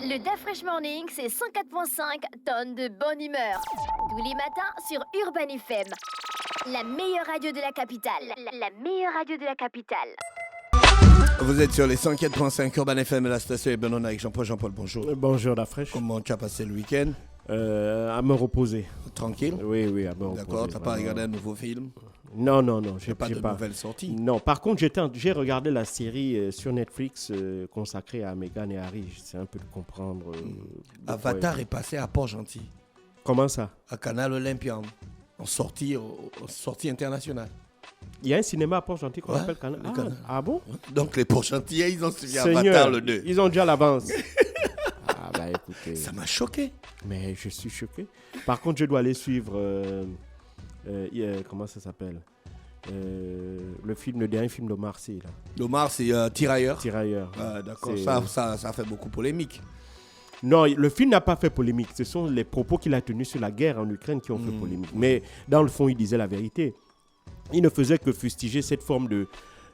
Le DAF Fresh Morning, c'est 104.5 tonnes de bonne humeur. Tous les matins sur Urban FM. La meilleure radio de la capitale. La meilleure radio de la capitale. Vous êtes sur les 104.5 Urban FM et la station est Benona avec Jean-Paul. Jean-Paul, bonjour. Bonjour, la fraîche. Comment tu as passé le week-end? À me reposer. Tranquille? Oui, à me reposer. D'accord, tu n'as pas regardé un nouveau film? Non. J'ai pas de nouvelles sorties? Non, par contre, j'ai regardé la série sur Netflix consacrée à Meghan et Harry. J'essaie un peu de comprendre. Avatar est passé à Port-Gentil. Comment ça? À Canal Olympia, en sortie internationale. Il y a un cinéma à Port-Gentil qu'on appelle Canal. Ah bon? Donc les Port-Gentillais, ils ont suivi Avatar le 2. Ils ont déjà l'avance. Écoutez. Ça m'a choqué. Mais je suis choqué. Par contre, je dois aller suivre... comment ça s'appelle? Le dernier film d'Omar Sy. Omar, c'est Tirailleurs. D'accord, ça fait beaucoup polémique. Non, le film n'a pas fait polémique. Ce sont les propos qu'il a tenus sur la guerre en Ukraine qui ont fait polémique. Mais dans le fond, il disait la vérité. Il ne faisait que fustiger cette forme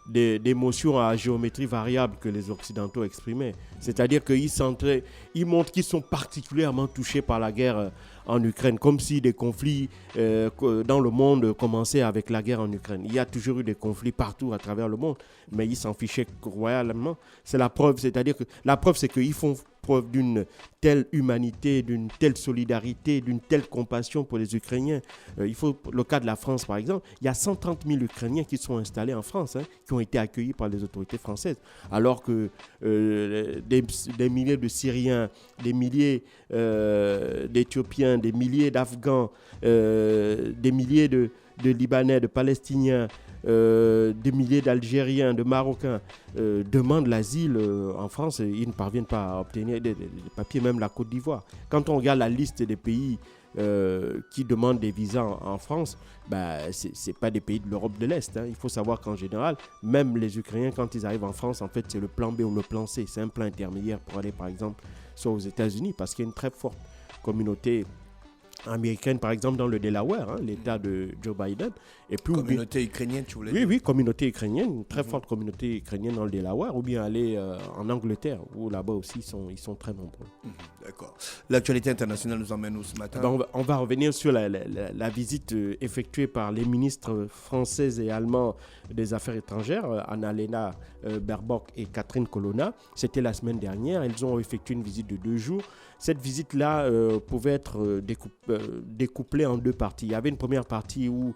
d'émotions à géométrie variable que les Occidentaux exprimaient. C'est-à-dire qu'ils montrent qu'ils sont particulièrement touchés par la guerre en Ukraine, comme si des conflits dans le monde commençaient avec la guerre en Ukraine. Il y a toujours eu des conflits partout à travers le monde, mais ils s'en fichaient royalement. C'est la preuve, c'est qu'ils font preuve d'une telle humanité, d'une telle solidarité, d'une telle compassion pour les Ukrainiens. Le cas de la France, par exemple, il y a 130 000 Ukrainiens qui sont installés en France, qui ont été accueillis par les autorités françaises, alors que des milliers de Syriens, des milliers d'Éthiopiens, des milliers d'Afghans, des milliers de Libanais, de Palestiniens, des milliers d'Algériens, de Marocains demandent l'asile en France. Ils ne parviennent pas à obtenir des papiers, même la Côte d'Ivoire. Quand on regarde la liste des pays qui demandent des visas en France, ce n'est pas des pays de l'Europe de l'Est. Il faut savoir qu'en général, même les Ukrainiens, quand ils arrivent en France, en fait, c'est le plan B ou le plan C. C'est un plan intermédiaire pour aller, par exemple, soit aux États-Unis, parce qu'il y a une très forte communauté américaine, par exemple, dans le Delaware, l'État de Joe Biden. Et puis, communauté ukrainienne, tu voulais dire? Oui, communauté ukrainienne, une très forte communauté ukrainienne dans le Delaware, ou bien aller en Angleterre, où là-bas aussi ils sont très nombreux. D'accord. L'actualité internationale nous emmène où ce matin? On va revenir sur la visite effectuée par les ministres françaises et allemands des Affaires étrangères, Annalena Baerbock et Catherine Colonna. C'était la semaine dernière. Elles ont effectué une visite de 2 jours. Cette visite-là pouvait être découplée en 2 parties. Il y avait une première partie où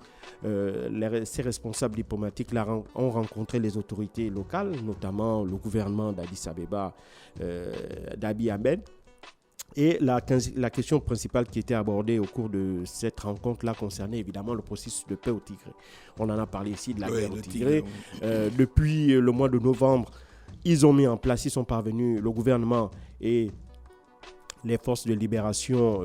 ces responsables diplomatiques ont rencontré les autorités locales, notamment le gouvernement d'Addis Abeba, d'Abiy Ahmed. Et la question principale qui était abordée au cours de cette rencontre-là concernait évidemment le processus de paix au Tigré. On en a parlé ici de la guerre au Tigré. Depuis le mois de novembre, ils sont parvenus, le gouvernement et les forces de libération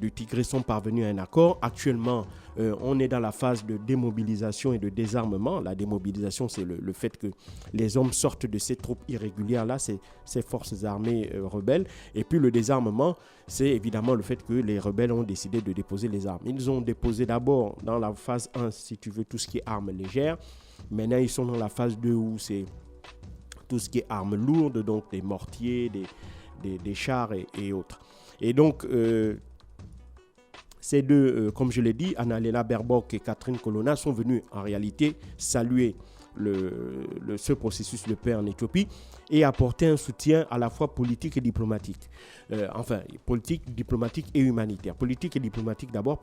du Tigré sont parvenus à un accord. Actuellement, on est dans la phase de démobilisation et de désarmement. La démobilisation, c'est le fait que les hommes sortent de ces troupes irrégulières-là, ces forces armées rebelles. Et puis le désarmement, c'est évidemment le fait que les rebelles ont décidé de déposer les armes. Ils ont déposé d'abord dans la phase 1, si tu veux, tout ce qui est armes légères. Maintenant, ils sont dans la phase 2 où c'est tout ce qui est armes lourdes, donc des mortiers, des chars et autres. Et donc, ces deux, comme je l'ai dit, Annalena Baerbock et Catherine Colonna sont venues en réalité saluer ce processus de paix en Éthiopie et apporter un soutien à la fois politique et diplomatique. Politique, diplomatique et humanitaire. Politique et diplomatique d'abord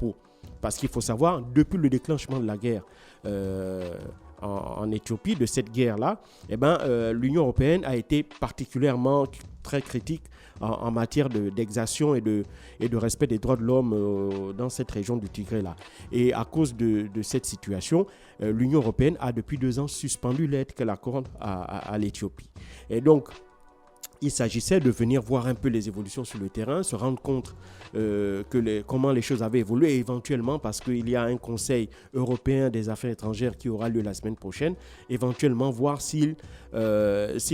parce qu'il faut savoir, depuis le déclenchement de la guerre en Éthiopie, de cette guerre-là, l'Union européenne a été particulièrement très critique en matière d'exaction et de respect des droits de l'homme dans cette région du Tigré-là. Et à cause de cette situation, l'Union européenne a depuis 2 ans suspendu l'aide qu'elle accorde à l'Éthiopie. Et donc, il s'agissait de venir voir un peu les évolutions sur le terrain, se rendre compte comment les choses avaient évolué, et éventuellement, parce qu'il y a un Conseil européen des affaires étrangères qui aura lieu la semaine prochaine, éventuellement voir s'il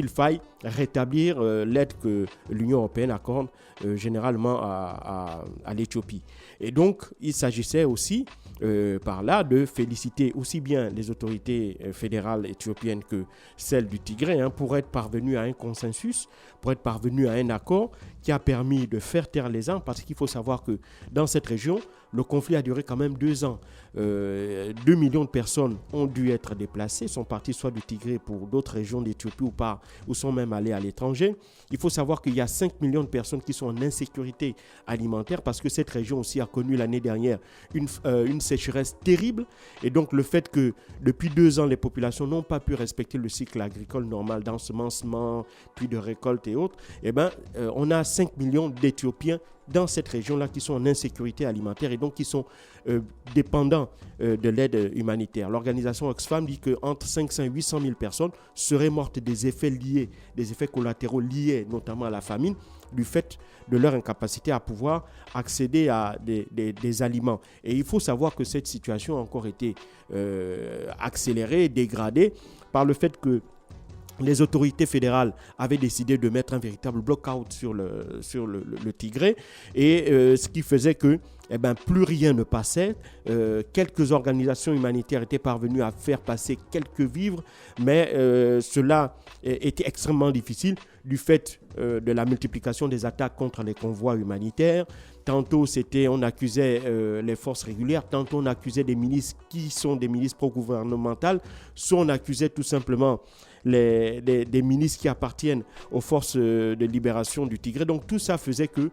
faille rétablir l'aide que l'Union européenne accorde généralement à l'Éthiopie. Et donc, il s'agissait aussi par là de féliciter aussi bien les autorités fédérales éthiopiennes que celles du Tigré pour être parvenues à un consensus pour être parvenus à un accord qui a permis de faire taire les armes, parce qu'il faut savoir que dans cette région, le conflit a duré quand même 2 ans. 2 millions de personnes ont dû être déplacées, sont parties soit du Tigré pour d'autres régions d'Éthiopie ou sont même allées à l'étranger. Il faut savoir qu'il y a 5 millions de personnes qui sont en insécurité alimentaire parce que cette région aussi a connu l'année dernière une sécheresse terrible. Et donc le fait que depuis 2 ans, les populations n'ont pas pu respecter le cycle agricole normal d'ensemencement, puis de récolte et autres, on a 5 millions d'Éthiopiens dans cette région-là qui sont en insécurité alimentaire et donc qui sont dépendants de l'aide humanitaire. L'organisation Oxfam dit qu'entre 500 et 800 000 personnes seraient mortes des effets collatéraux liés notamment à la famine, du fait de leur incapacité à pouvoir accéder à des aliments. Et il faut savoir que cette situation a encore été accélérée, dégradée par le fait que les autorités fédérales avaient décidé de mettre un véritable block-out sur le Tigré, et ce qui faisait que plus rien ne passait. Quelques organisations humanitaires étaient parvenues à faire passer quelques vivres, mais cela était extrêmement difficile du fait de la multiplication des attaques contre les convois humanitaires. Tantôt, on accusait les forces régulières, tantôt on accusait des milices qui sont des milices pro-gouvernementales, soit on accusait tout simplement des milices qui appartiennent aux forces de libération du Tigré. Donc tout ça faisait qu'il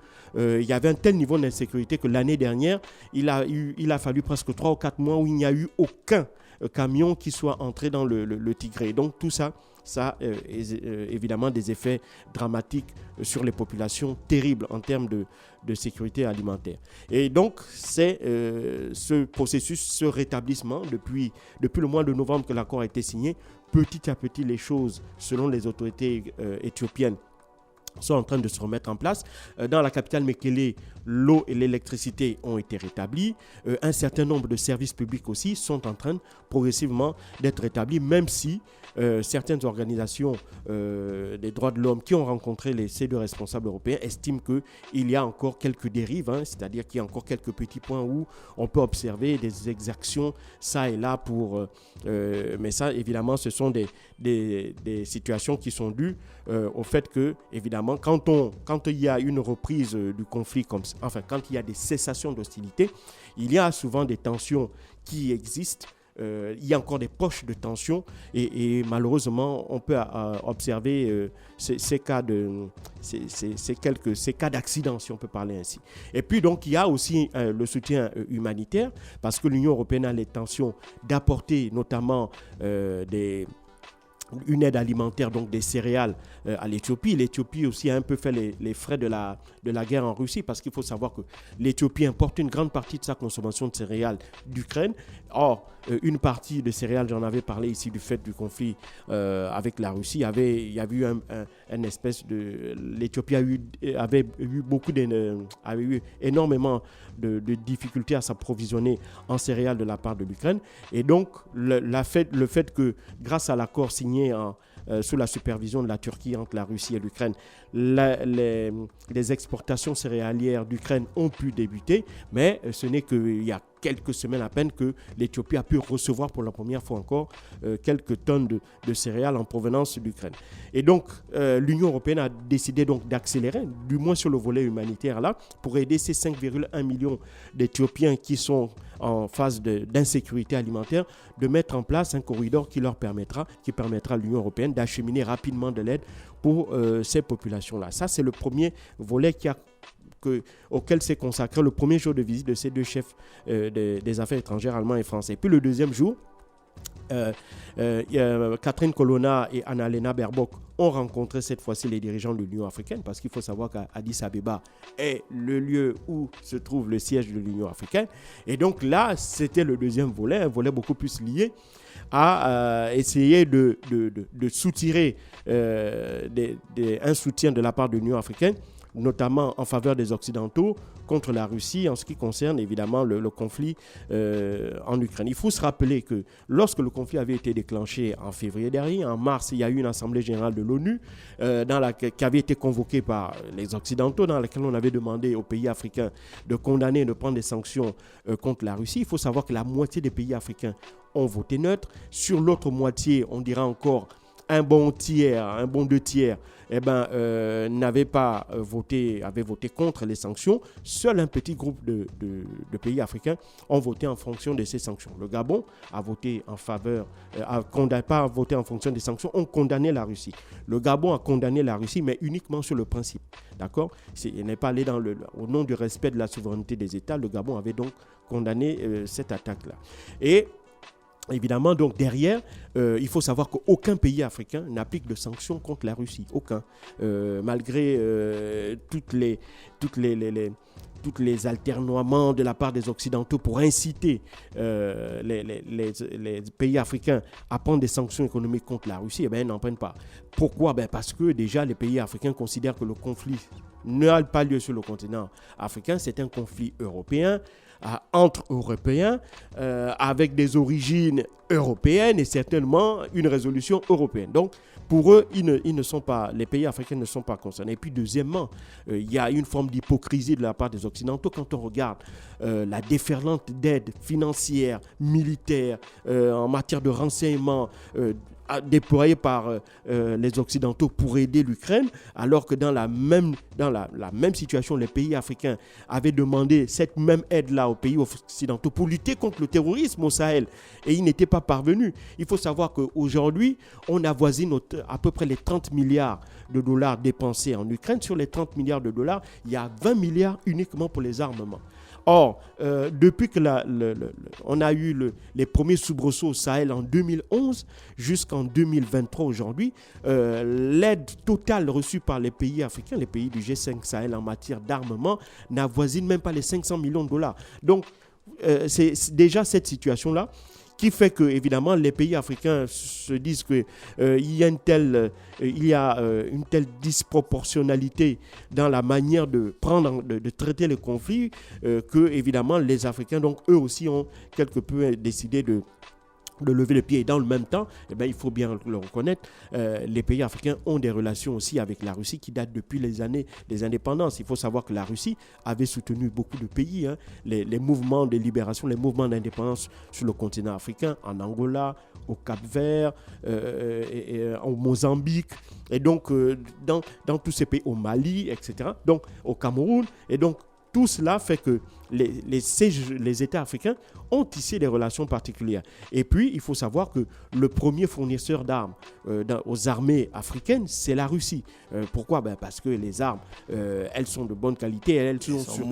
y avait un tel niveau d'insécurité que l'année dernière, il a fallu presque 3 ou 4 mois où il n'y a eu aucun camion qui soit entré dans le Tigré. Donc tout ça a évidemment des effets dramatiques sur les populations, terribles en termes de sécurité alimentaire. Et donc c'est ce processus, ce rétablissement depuis le mois de novembre que l'accord a été signé. Petit à petit, les choses, selon les autorités éthiopiennes, sont en train de se remettre en place. Dans la capitale Mekele, l'eau et l'électricité ont été rétablies. Un certain nombre de services publics aussi sont en train progressivement d'être rétablis, même si certaines organisations des droits de l'homme qui ont rencontré ces deux responsables européens estiment qu'il y a encore quelques dérives, c'est-à-dire qu'il y a encore quelques petits points où on peut observer des exactions ça et là mais ça, évidemment, ce sont des situations qui sont dues au fait que, évidemment, quand il y a une reprise du conflit, quand il y a des cessations d'hostilité, il y a souvent des tensions qui existent. Il y a encore des poches de tension et malheureusement, on peut observer ces cas d'accident, si on peut parler ainsi. Et puis, donc, il y a aussi le soutien humanitaire parce que l'Union européenne a l'intention d'apporter notamment une aide alimentaire, donc des céréales à l'Éthiopie. L'Éthiopie aussi a un peu fait les frais de la guerre en Russie parce qu'il faut savoir que l'Éthiopie importe une grande partie de sa consommation de céréales d'Ukraine. Or, une partie de céréales, j'en avais parlé ici du fait du conflit avec la Russie, il y avait eu une espèce de... L'Éthiopie avait eu énormément de difficultés à s'approvisionner en céréales de la part de l'Ukraine. Et donc, le fait que, grâce à l'accord signé sous la supervision de la Turquie entre la Russie et l'Ukraine, les exportations céréalières d'Ukraine ont pu débuter, mais ce n'est qu'il y a quelques semaines à peine que l'Éthiopie a pu recevoir pour la première fois encore quelques tonnes de céréales en provenance d'Ukraine. Et donc, l'Union européenne a décidé donc d'accélérer, du moins sur le volet humanitaire là, pour aider ces 5,1 millions d'Éthiopiens qui sont en phase d'insécurité alimentaire, de mettre en place un corridor qui permettra à l'Union européenne d'acheminer rapidement de l'aide pour ces populations-là. Ça, c'est le premier volet auquel s'est consacré le premier jour de visite de ces deux chefs des affaires étrangères allemands et français. Puis le deuxième jour, Catherine Colonna et Annalena Baerbock ont rencontré cette fois-ci les dirigeants de l'Union africaine parce qu'il faut savoir qu'Addis Abeba est le lieu où se trouve le siège de l'Union africaine. Et donc là, c'était le deuxième volet, un volet beaucoup plus lié à essayer de soutirer un soutien de la part de l'Union africaine, notamment en faveur des Occidentaux, contre la Russie en ce qui concerne évidemment le conflit en Ukraine. Il faut se rappeler que lorsque le conflit avait été déclenché en février dernier, en mars, il y a eu une assemblée générale de l'ONU qui avait été convoquée par les Occidentaux, dans laquelle on avait demandé aux pays africains de condamner et de prendre des sanctions contre la Russie. Il faut savoir que la moitié des pays africains ont voté neutre. Sur l'autre moitié, on dira encore un bon 2 tiers avait voté contre les sanctions. Seul un petit groupe de pays africains ont voté en fonction de ces sanctions. Le Gabon a voté en faveur, pas voté en fonction des sanctions, ont condamné la Russie. Le Gabon a condamné la Russie, mais uniquement sur le principe. D'accord ? Il n'est pas allé au nom du respect de la souveraineté des États. Le Gabon avait donc condamné cette attaque-là. Et évidemment, donc derrière, il faut savoir qu'aucun pays africain n'applique de sanctions contre la Russie. Aucun. Malgré toutes les alternoiements de la part des Occidentaux pour inciter les pays africains à prendre des sanctions économiques contre la Russie, ils n'en prennent pas. Pourquoi ? Parce que déjà, les pays africains considèrent que le conflit n'a pas lieu sur le continent africain. C'est un conflit européen, entre Européens, avec des origines européennes et certainement une résolution européenne. Donc, pour eux, les pays africains ne sont pas concernés. Et puis, deuxièmement, il y a une forme d'hypocrisie de la part des Occidentaux quand on regarde la déferlante d'aide financière, militaire, en matière de renseignement, déployée par les Occidentaux pour aider l'Ukraine, alors que dans la même situation, les pays africains avaient demandé cette même aide-là aux pays occidentaux pour lutter contre le terrorisme au Sahel, et ils n'étaient pas parvenus. Il faut savoir qu'aujourd'hui, on avoisine à peu près les 30 milliards de dollars dépensés en Ukraine. Sur les 30 milliards de dollars, il y a 20 milliards uniquement pour les armements. Or, depuis que on a eu les premiers soubresauts au Sahel en 2011 jusqu'en 2023 aujourd'hui, l'aide totale reçue par les pays africains, les pays du G5 Sahel en matière d'armement, n'avoisine même pas les 500 millions de dollars. Donc, c'est déjà cette situation-là qui fait que, évidemment, les pays africains se disent qu'il y a une telle disproportionnalité dans la manière de traiter le conflit que, évidemment, les Africains, donc, eux aussi, ont quelque peu décidé de lever le pied. Et dans le même temps, il faut bien le reconnaître, les pays africains ont des relations aussi avec la Russie qui datent depuis les années des indépendances. Il faut savoir que la Russie avait soutenu beaucoup de pays, les mouvements de libération, les mouvements d'indépendance sur le continent africain, en Angola, au Cap-Vert, au Mozambique, et donc dans tous ces pays, au Mali, etc., donc au Cameroun. Et donc, tout cela fait que les États africains ont tissé des relations particulières. Et puis, il faut savoir que le premier fournisseur d'armes aux armées africaines, c'est la Russie. Pourquoi ? Parce que les armes, elles sont de bonne qualité et elles sont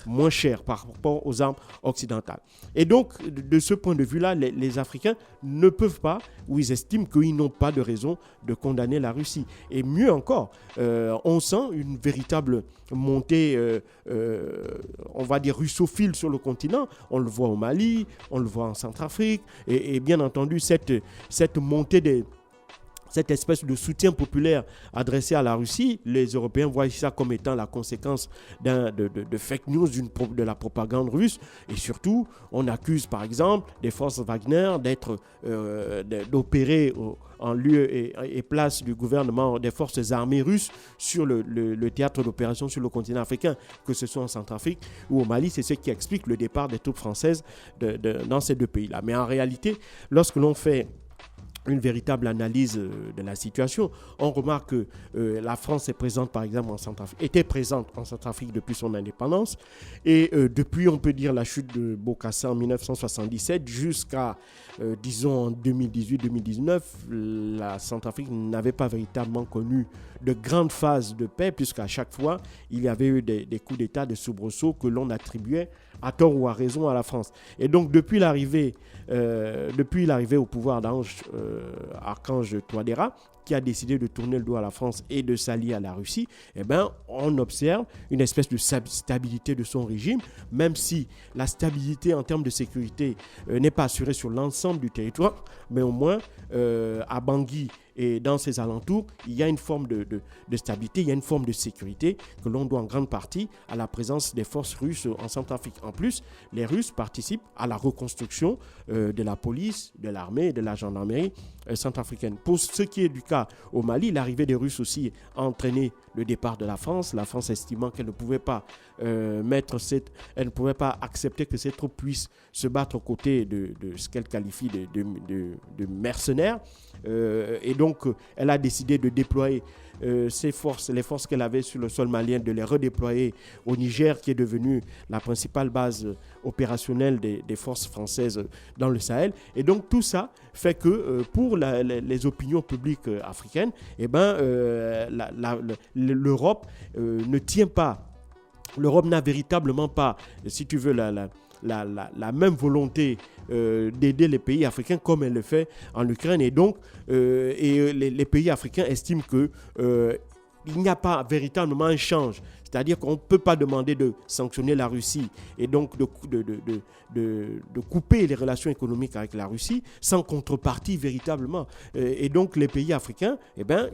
moins chères par rapport aux armes occidentales. Et donc, de ce point de vue-là, les Africains ne peuvent pas, ou ils estiment qu'ils n'ont pas de raison de condamner la Russie. Et mieux encore, on sent une véritable montée, on va dire, russophile sur le continent. On le voit au Mali, on le voit en Centrafrique, et bien entendu, cette montée cette espèce de soutien populaire adressé à la Russie, les Européens voient ça comme étant la conséquence de fake news, de la propagande russe. Et surtout, on accuse par exemple des forces Wagner d'opérer en lieu et place du gouvernement des forces armées russes sur le théâtre d'opération sur le continent africain, que ce soit en Centrafrique ou au Mali. C'est ce qui explique le départ des troupes françaises dans ces deux pays-là. Mais en réalité, lorsque l'on fait une véritable analyse de la situation, on remarque que la France est présente, par exemple, était présente en Centrafrique depuis son indépendance, et depuis, on peut dire, la chute de Bokassa en 1977 jusqu'à, disons, en 2018-2019, la Centrafrique n'avait pas véritablement connu de grandes phases de paix, puisqu'à chaque fois, il y avait eu des coups d'État, des soubresauts que l'on attribuait à tort ou à raison à la France. Et donc, depuis l'arrivée au pouvoir d'Archange Touadéra, qui a décidé de tourner le dos à la France et de s'allier à la Russie, on observe une espèce de stabilité de son régime, même si la stabilité en termes de sécurité n'est pas assurée sur l'ensemble du territoire, mais au moins à Bangui et dans ses alentours, il y a une forme de stabilité, il y a une forme de sécurité que l'on doit en grande partie à la présence des forces russes en Centrafrique. En plus, les Russes participent à la reconstruction de la police, de l'armée et de la gendarmerie centrafricaine. Pour ce qui est du cas au Mali, l'arrivée des Russes aussi a entraîné le départ de la France estimant qu'elle ne pouvait pas elle ne pouvait pas accepter que ces troupes puissent se battre aux côtés de ce qu'elle qualifie de mercenaires. Et donc, elle a décidé de déployer les forces qu'elle avait sur le sol malien, de les redéployer au Niger, qui est devenu la principale base opérationnelle des forces françaises dans le Sahel. Et donc tout ça fait que pour les opinions publiques africaines, l'Europe ne tient pas. L'Europe n'a véritablement pas, si tu veux, la même volonté d'aider les pays africains comme elle le fait en Ukraine. Et donc, les pays africains estiment que il n'y a pas véritablement un change. C'est-à-dire qu'on ne peut pas demander de sanctionner la Russie et donc de couper les relations économiques avec la Russie sans contrepartie véritablement. Et donc les pays africains,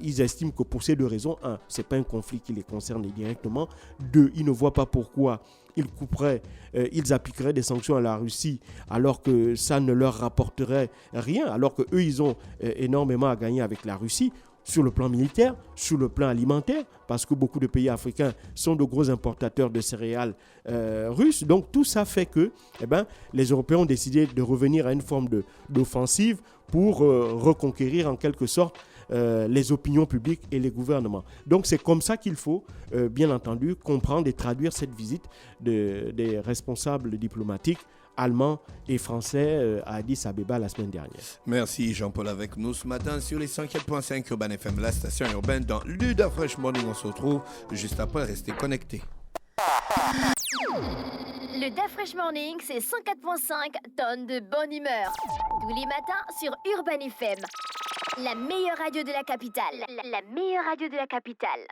ils estiment que pour ces deux raisons, un, ce n'est pas un conflit qui les concerne directement. Deux, ils ne voient pas pourquoi ils appliqueraient des sanctions à la Russie alors que ça ne leur rapporterait rien, alors qu'eux, ils ont énormément à gagner avec la Russie. Sur le plan militaire, sur le plan alimentaire, parce que beaucoup de pays africains sont de gros importateurs de céréales russes. Donc tout ça fait que les Européens ont décidé de revenir à une forme d'offensive pour reconquérir en quelque sorte les opinions publiques et les gouvernements. Donc c'est comme ça qu'il faut, bien entendu, comprendre et traduire cette visite des responsables diplomatiques allemands et français à Addis Abeba la semaine dernière. Merci Jean-Paul avec nous ce matin sur les 104.5 Urban FM, la station urbaine dans Luda Fresh Morning. On se retrouve juste après, restez connectés. Le Da Fresh Morning, c'est 104.5 tonnes de bonne humeur. Tous les matins sur Urban FM. La meilleure radio de la capitale. La meilleure radio de la capitale.